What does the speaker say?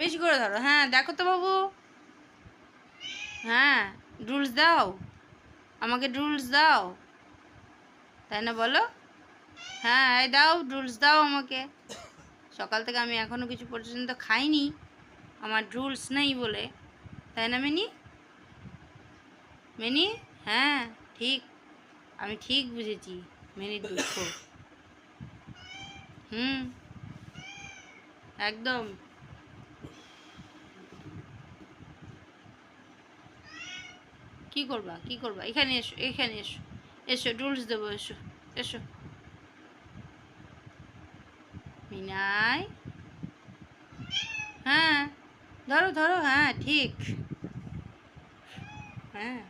বেশি করে ধরো। হ্যাঁ দেখো তো বাবু, হ্যাঁ রুলস দাও, আমাকে রুলস দাও, তাই না বলো? হ্যাঁ এই দাও, রুলস দাও আমাকে। সকাল থেকে আমি এখনও কিছু পর্যন্ত খাইনি, আমার রুলস নেই বলে, তাই না মিনি? মিনি, হ্যাঁ ঠিক, আমি ঠিক বুঝেছি মিনির দুঃখ। হুম, একদম। কি করবা, কি করবা? এখানে এসো, এখানে এসো, এসো রুলস দেবো, এসো, এসো মিনাই। হ্যাঁ ধরো ধরো, হ্যাঁ ঠিক, হ্যাঁ।